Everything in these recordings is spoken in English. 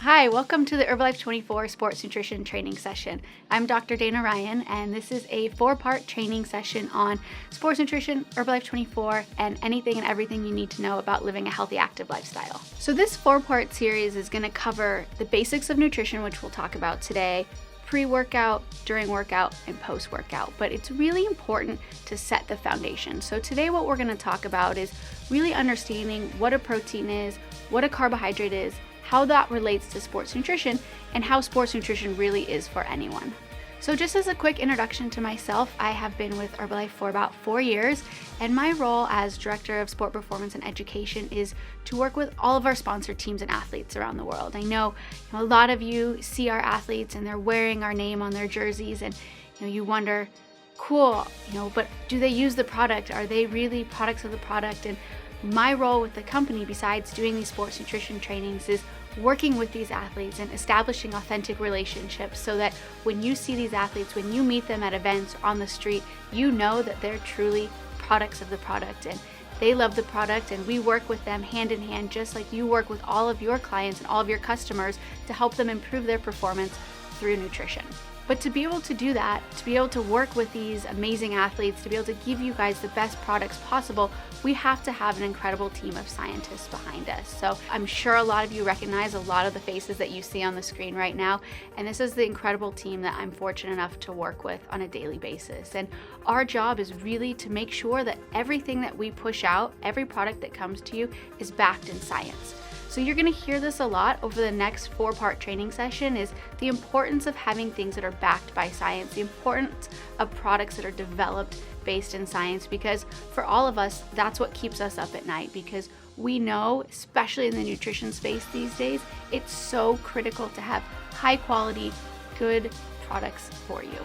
Hi, welcome to the Herbalife 24 Sports Nutrition Training Session. I'm Dr. Dana Ryan, and this is a 4-part training session on sports nutrition, Herbalife 24, and anything and everything you need to know about living a healthy, active lifestyle. So this 4-part series is going to cover the basics of nutrition, which we'll talk about today, pre-workout, during workout, and post-workout. But it's really important to set the foundation. So today what we're going to talk about is really understanding what a protein is, what a carbohydrate is, how that relates to sports nutrition, and how sports nutrition really is for anyone. So just as a quick introduction to myself, I have been with Herbalife for about 4 years, and my role as Director of Sport Performance and Education is to work with all of our sponsored teams and athletes around the world. I know a lot of you see our athletes and they're wearing our name on their jerseys, and you wonder, cool, but do they use the product? Are they really products of the product? And my role with the company, besides doing these sports nutrition trainings, is working with these athletes and establishing authentic relationships so that when you see these athletes, when you meet them at events on the street, you know that they're truly products of the product and they love the product, and we work with them hand in hand, just like you work with all of your clients and all of your customers to help them improve their performance through nutrition. But to be able to do that, to be able to work with these amazing athletes, to be able to give you guys the best products possible, we have to have an incredible team of scientists behind us. So I'm sure a lot of you recognize a lot of the faces that you see on the screen right now. And this is the incredible team that I'm fortunate enough to work with on a daily basis. And our job is really to make sure that everything that we push out, every product that comes to you, is backed in science. So you're going to hear this a lot over the next 4-part training session, is the importance of having things that are backed by science, the importance of products that are developed based in science, because for all of us, that's what keeps us up at night, because we know, especially in the nutrition space these days, it's so critical to have high quality, good products for you.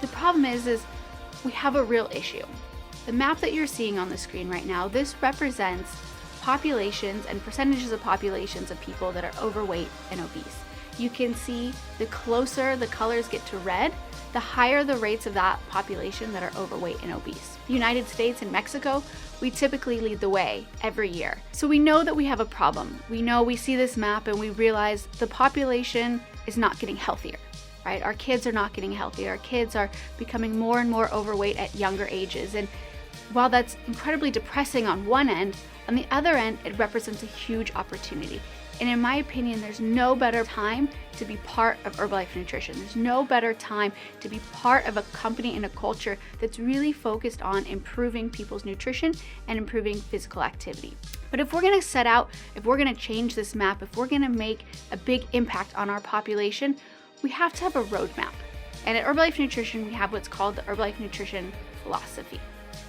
The problem is we have a real issue. The map that you're seeing on the screen right now, this represents populations and percentages of populations of people that are overweight and obese. You can see the closer the colors get to red, the higher the rates of that population that are overweight and obese. The United States and Mexico, we typically lead the way every year. So we know that we have a problem. We see this map and we realize the population is not getting healthier, right? Our kids are not getting healthier. Our kids are becoming more and more overweight at younger ages. And while that's incredibly depressing on one end, on the other end, it represents a huge opportunity. And in my opinion, there's no better time to be part of Herbalife Nutrition. There's no better time to be part of a company and a culture that's really focused on improving people's nutrition and improving physical activity. But if we're going to set out, if we're going to change this map, if we're going to make a big impact on our population, we have to have a roadmap. And at Herbalife Nutrition, we have what's called the Herbalife Nutrition philosophy.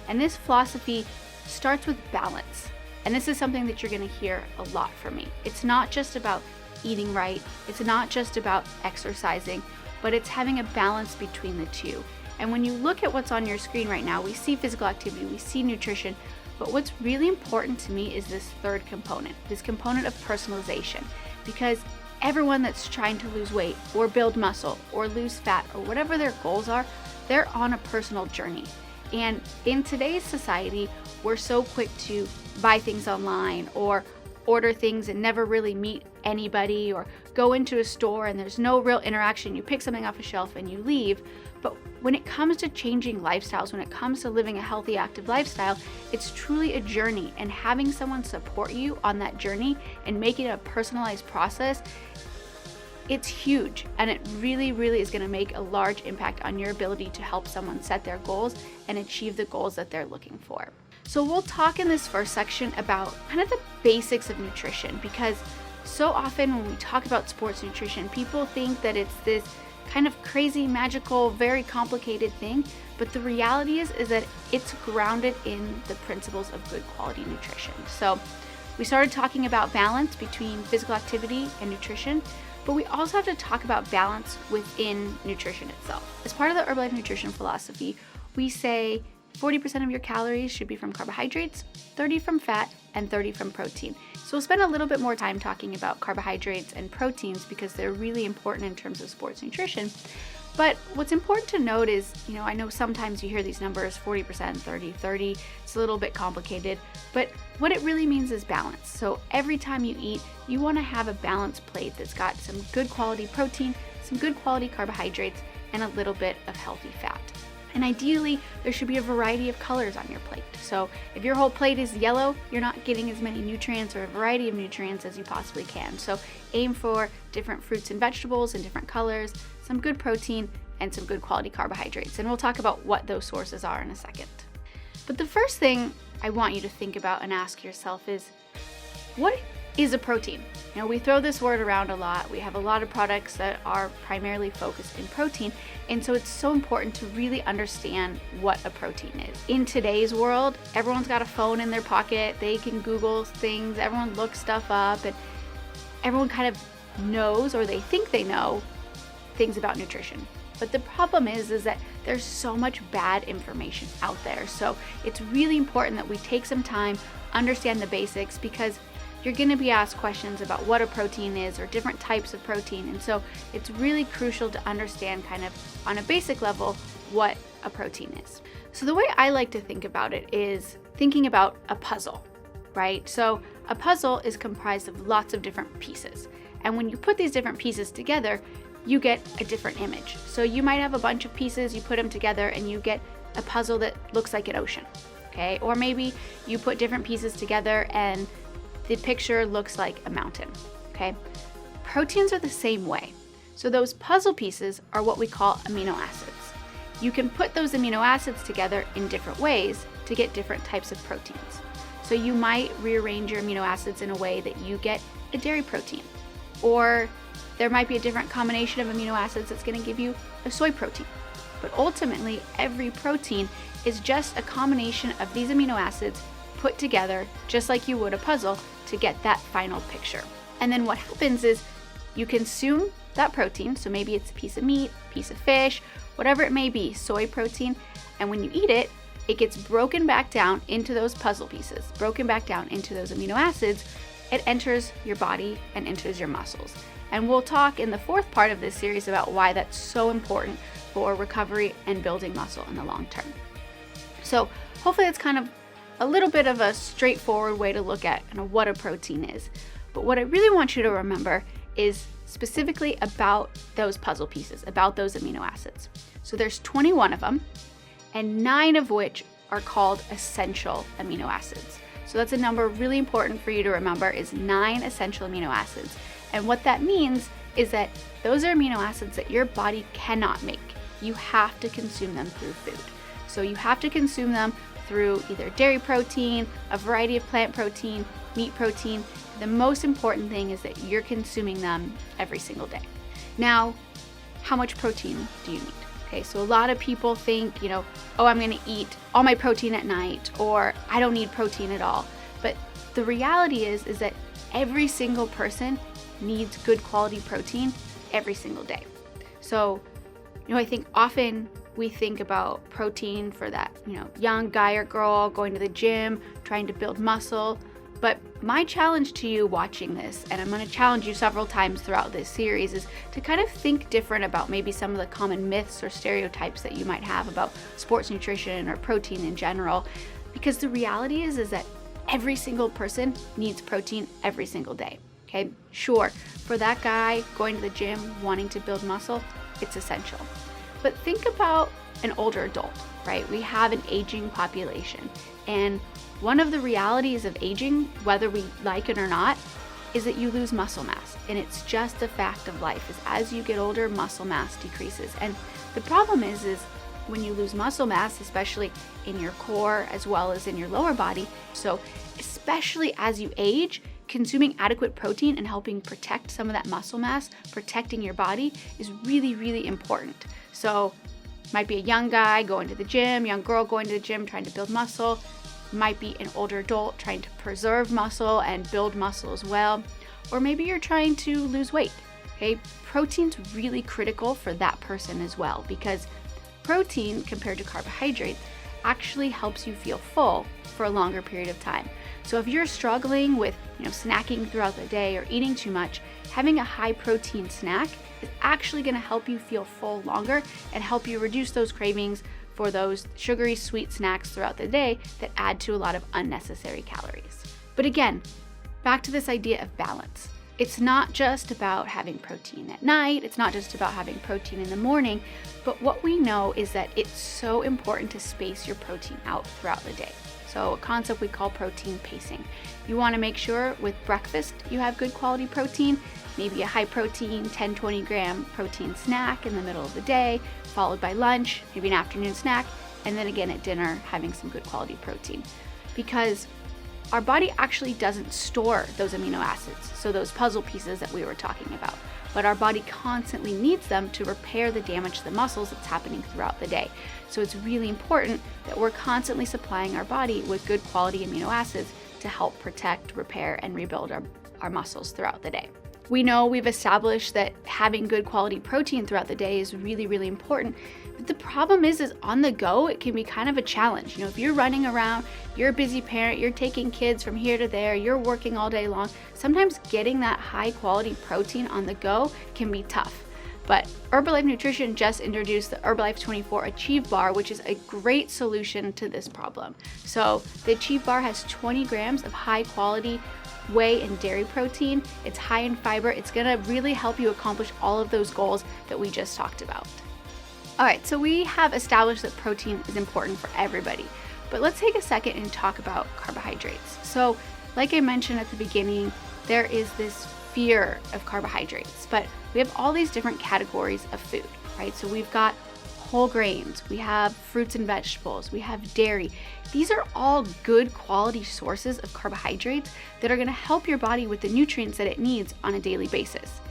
And this philosophy starts with balance. And this is something that you're going to hear a lot from me. It's not just about eating right. It's not just about exercising, but it's having a balance between the two. And when you look at what's on your screen right now, we see physical activity, we see nutrition, but what's really important to me is this third component, this component of personalization, because everyone that's trying to lose weight or build muscle or lose fat or whatever their goals are, they're on a personal journey. And in today's society, we're so quick to buy things online or order things and never really meet anybody, or go into a store and there's no real interaction. You pick something off a shelf and you leave. But when it comes to changing lifestyles, when it comes to living a healthy, active lifestyle, it's truly a journey, and having someone support you on that journey and make it a personalized process, it's huge, and it really, really is going to make a large impact on your ability to help someone set their goals and achieve the goals that they're looking for. So we'll talk in this first section about kind of the basics of nutrition, because so often when we talk about sports nutrition, people think that it's this kind of crazy, magical, very complicated thing, but the reality is that it's grounded in the principles of good quality nutrition. So we started talking about balance between physical activity and nutrition, but we also have to talk about balance within nutrition itself. As part of the Herbalife Nutrition philosophy, we say 40% of your calories should be from carbohydrates, 30 from fat, and 30 from protein. So we'll spend a little bit more time talking about carbohydrates and proteins because they're really important in terms of sports nutrition. But what's important to note is, I know sometimes you hear these numbers, 40%, 30, 30, it's a little bit complicated, but what it really means is balance. So every time you eat, you want to have a balanced plate that's got some good quality protein, some good quality carbohydrates, and a little bit of healthy fat. And ideally, there should be a variety of colors on your plate. So if your whole plate is yellow, you're not getting as many nutrients or a variety of nutrients as you possibly can. So aim for different fruits and vegetables in different colors, some good protein, and some good quality carbohydrates. And we'll talk about what those sources are in a second. But the first thing I want you to think about and ask yourself is, what is a protein? We throw this word around a lot. We have a lot of products that are primarily focused in protein, and so it's so important to really understand what a protein is. In today's world, everyone's got a phone in their pocket. They can Google things, everyone looks stuff up, and everyone kind of knows, or they think they know, things about nutrition. But the problem is that there's so much bad information out there. So it's really important that we take some time, understand the basics, because you're going to be asked questions about what a protein is or different types of protein. And so it's really crucial to understand kind of on a basic level what a protein is. So the way I like to think about it is thinking about a puzzle, right? So a puzzle is comprised of lots of different pieces. And when you put these different pieces together, you get a different image. So you might have a bunch of pieces, you put them together and you get a puzzle that looks like an ocean, okay? Or maybe you put different pieces together and the picture looks like a mountain, okay? Proteins are the same way. So those puzzle pieces are what we call amino acids. You can put those amino acids together in different ways to get different types of proteins. So you might rearrange your amino acids in a way that you get a dairy protein, or there might be a different combination of amino acids that's going to give you a soy protein. But ultimately, every protein is just a combination of these amino acids put together just like you would a puzzle to get that final picture. And then what happens is you consume that protein, so maybe it's a piece of meat, piece of fish, whatever it may be, soy protein, and when you eat it, it gets broken back down into those puzzle pieces, broken back down into those amino acids. It enters your body and enters your muscles. And we'll talk in the fourth part of this series about why that's so important for recovery and building muscle in the long term. So hopefully it's kind of a little bit of a straightforward way to look at what a protein is. But what I really want you to remember is specifically about those puzzle pieces, about those amino acids. So there's 21 of them, and 9 of which are called essential amino acids. So that's a number really important for you to remember, is 9 essential amino acids. And what that means is that those are amino acids that your body cannot make. You have to consume them through food. So you have to consume them through either dairy protein, a variety of plant protein, meat protein. The most important thing is that you're consuming them every single day. Now, how much protein do you need? Okay, so a lot of people think, oh, I'm gonna eat all my protein at night, or I don't need protein at all. But the reality is that every single person needs good quality protein every single day. So, I think often we think about protein for that, young guy or girl going to the gym, trying to build muscle. But my challenge to you watching this, and I'm going to challenge you several times throughout this series, is to kind of think different about maybe some of the common myths or stereotypes that you might have about sports nutrition or protein in general. Because the reality is that every single person needs protein every single day. Okay, sure, for that guy going to the gym, wanting to build muscle, it's essential. But think about an older adult, right? We have an aging population. And one of the realities of aging, whether we like it or not, is that you lose muscle mass. And it's just a fact of life, is as you get older, muscle mass decreases. And the problem is when you lose muscle mass, especially in your core as well as in your lower body, so especially as you age, consuming adequate protein and helping protect some of that muscle mass, protecting your body, is really, really important. So might be a young guy going to the gym, young girl going to the gym trying to build muscle, might be an older adult trying to preserve muscle and build muscle as well, or maybe you're trying to lose weight. Okay, protein's really critical for that person as well, because protein compared to carbohydrates actually helps you feel full for a longer period of time. So if you're struggling with, snacking throughout the day or eating too much, having a high protein snack is actually going to help you feel full longer and help you reduce those cravings for those sugary sweet snacks throughout the day that add to a lot of unnecessary calories. But again, back to this idea of balance. It's not just about having protein at night, it's not just about having protein in the morning, but what we know is that it's so important to space your protein out throughout the day. So a concept we call protein pacing. You want to make sure with breakfast you have good quality protein, maybe a high protein 10-20 gram protein snack in the middle of the day, followed by lunch, maybe an afternoon snack, and then again at dinner having some good quality protein. Because our body actually doesn't store those amino acids, so those puzzle pieces that we were talking about, but our body constantly needs them to repair the damage to the muscles that's happening throughout the day. So it's really important that we're constantly supplying our body with good quality amino acids to help protect, repair, and rebuild our muscles throughout the day. We know we've established that having good quality protein throughout the day is really, really important. But the problem is on the go, it can be kind of a challenge. If you're running around, you're a busy parent, you're taking kids from here to there, you're working all day long, sometimes getting that high quality protein on the go can be tough. But Herbalife Nutrition just introduced the Herbalife 24 Achieve Bar, which is a great solution to this problem. So the Achieve Bar has 20 grams of high quality whey and dairy protein. It's high in fiber. It's gonna really help you accomplish all of those goals that we just talked about. All right, so we have established that protein is important for everybody, but let's take a second and talk about carbohydrates. So like I mentioned at the beginning, there is this fear of carbohydrates, but we have all these different categories of food, right? So we've got whole grains, we have fruits and vegetables, we have dairy. These are all good quality sources of carbohydrates that are going to help your body with the nutrients that it needs on a daily basis.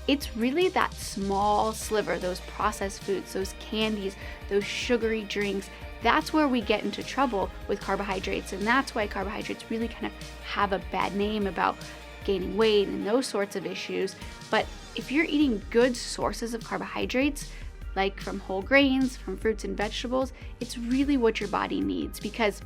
It's really that small sliver, those processed foods, those candies, those sugary drinks, that's where we get into trouble with carbohydrates, and that's why carbohydrates really kind of have a bad name about gaining weight and those sorts of issues. But if you're eating good sources of carbohydrates, like from whole grains, from fruits and vegetables, it's really what your body needs, because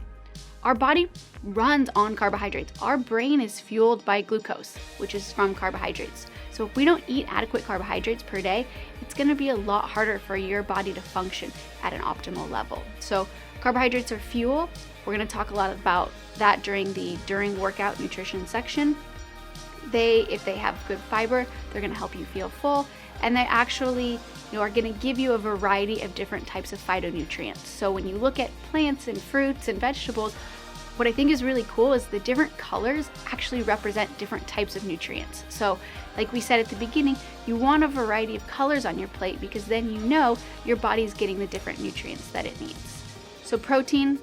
our body runs on carbohydrates. Our brain is fueled by glucose, which is from carbohydrates. So if we don't eat adequate carbohydrates per day, it's gonna be a lot harder for your body to function at an optimal level. So carbohydrates are fuel. We're gonna talk a lot about that during workout nutrition section. If they have good fiber, they're gonna help you feel full, and they actually are going to give you a variety of different types of phytonutrients. So when you look at plants and fruits and vegetables, what I think is really cool is the different colors actually represent different types of nutrients. So like we said at the beginning, you want a variety of colors on your plate because then you know your body's getting the different nutrients that it needs. So protein,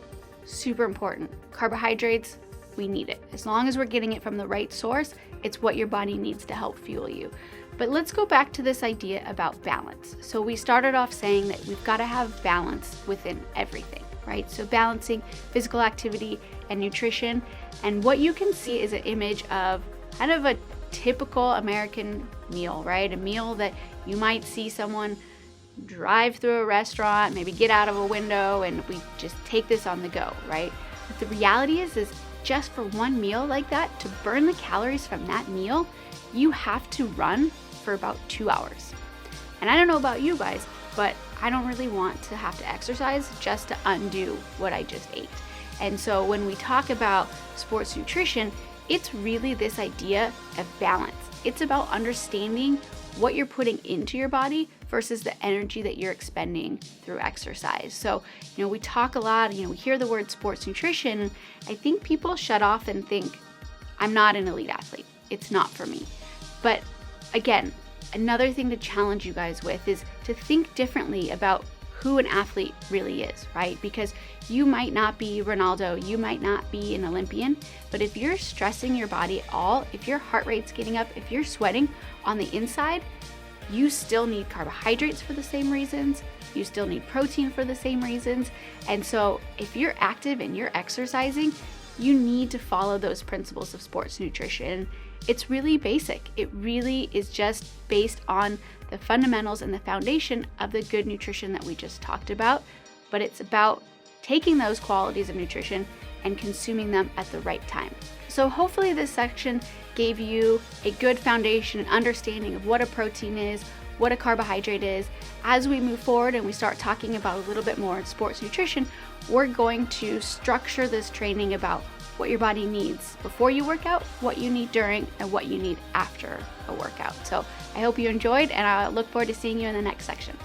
super important. Carbohydrates, we need it. As long as we're getting it from the right source, it's what your body needs to help fuel you. But let's go back to this idea about balance. So we started off saying that we've got to have balance within everything, right? So balancing physical activity and nutrition. And what you can see is an image of kind of a typical American meal, right? A meal that you might see someone drive through a restaurant, maybe get out of a window, and we just take this on the go, right? But the reality is just for one meal like that, to burn the calories from that meal, you have to run for about 2 hours. And I don't know about you guys, but I don't really want to have to exercise just to undo what I just ate. And so when we talk about sports nutrition, it's really this idea of balance. It's about understanding what you're putting into your body versus the energy that you're expending through exercise. So, we talk a lot, we hear the word sports nutrition, and I think people shut off and think, I'm not an elite athlete. It's not for me. But again, another thing to challenge you guys with is to think differently about who an athlete really is, right? Because you might not be Ronaldo, you might not be an Olympian, but if you're stressing your body at all, if your heart rate's getting up, if you're sweating on the inside, you still need carbohydrates for the same reasons, you still need protein for the same reasons. And so if you're active and you're exercising, you need to follow those principles of sports nutrition. It's really basic. It really is just based on the fundamentals and the foundation of the good nutrition that we just talked about, but it's about taking those qualities of nutrition and consuming them at the right time. So hopefully this section gave you a good foundation and understanding of what a protein is, what a carbohydrate is. As we move forward and we start talking about a little bit more in sports nutrition, we're going to structure this training about what your body needs before you work out, what you need during, and what you need after a workout. So I hope you enjoyed, and I look forward to seeing you in the next section.